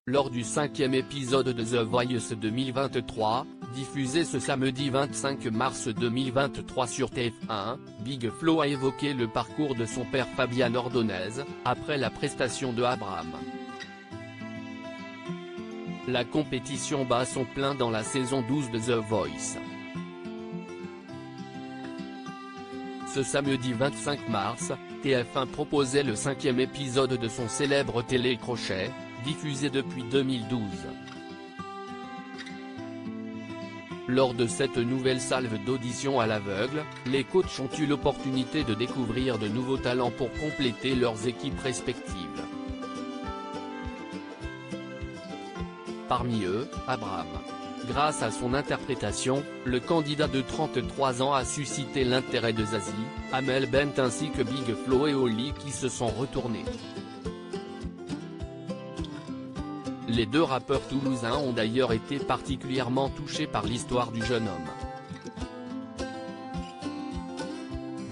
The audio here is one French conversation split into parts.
lors du 5e épisode de The Voice 2023, diffusé ce samedi 25 mars 2023 sur TF1, Big Flo a évoqué le parcours de son père Fabian Ordonez, après la prestation de Abraham. La compétition bat son plein dans la saison 12 de The Voice. Ce samedi 25 mars, TF1 proposait le 5e épisode de son célèbre télécrochet, diffusé depuis 2012. Lors de cette nouvelle salve d'audition à l'aveugle, les coachs ont eu l'opportunité de découvrir de nouveaux talents pour compléter leurs équipes respectives. Parmi eux, Abraham. Grâce à son interprétation, le candidat de 33 ans a suscité l'intérêt de Zazie, Amel Bent ainsi que Big Flo et Oli qui se sont retournés. Les deux rappeurs toulousains ont d'ailleurs été particulièrement touchés par l'histoire du jeune homme.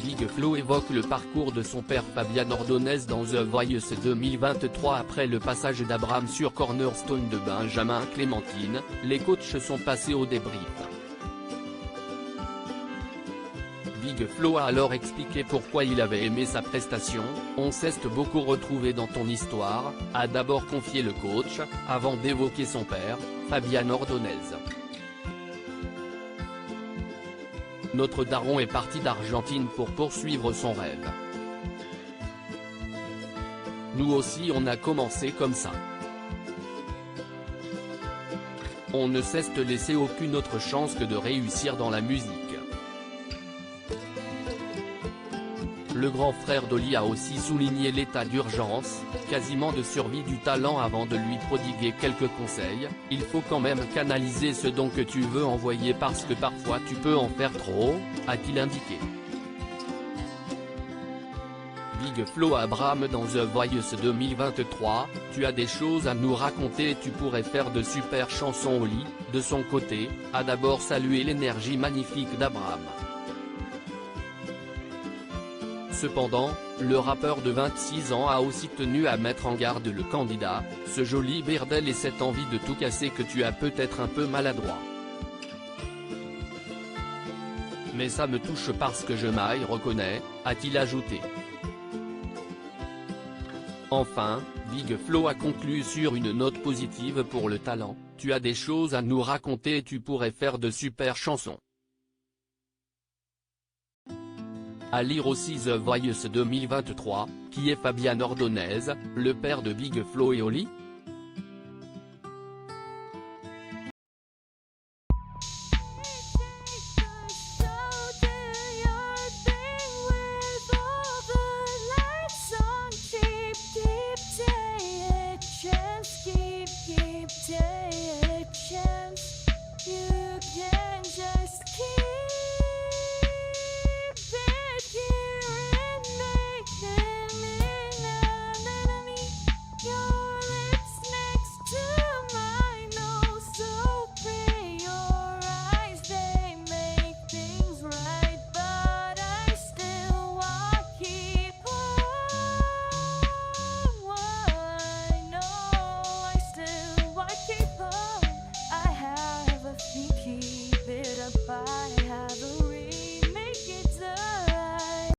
Big Flo évoque le parcours de son père Fabian Ordonez dans The Voice 2023 après le passage d'Abraham sur Cornerstone de Benjamin Clémentine, les coachs sont passés au débrief. Big Flo a alors expliqué pourquoi il avait aimé sa prestation. « On s'est beaucoup retrouvé dans ton histoire », a d'abord confié le coach, avant d'évoquer son père, Fabian Ordonez. Notre daron est parti d'Argentine pour poursuivre son rêve. Nous aussi on a commencé comme ça. On ne s'est laissé aucune autre chance que de réussir dans la musique. Le grand frère d'Oli a aussi souligné l'état d'urgence, quasiment de survie du talent avant de lui prodiguer quelques conseils. Il faut quand même canaliser ce don que tu veux envoyer parce que parfois tu peux en faire trop, a-t-il indiqué. Big Flo à Abraham dans The Voice 2023, tu as des choses à nous raconter et tu pourrais faire de super chansons. Oli, de son côté, a d'abord salué l'énergie magnifique d'Abraham. Cependant, le rappeur de 26 ans a aussi tenu à mettre en garde le candidat, ce joli bordel et cette envie de tout casser que tu as peut-être un peu maladroit. Mais ça me touche parce que je m'y reconnais, a-t-il ajouté. Enfin, Big Flo a conclu sur une note positive pour le talent, tu as des choses à nous raconter et tu pourrais faire de super chansons. À lire aussi The Voice 2023, qui est Fabian Ordonez, le père de Big Flo et Oli ?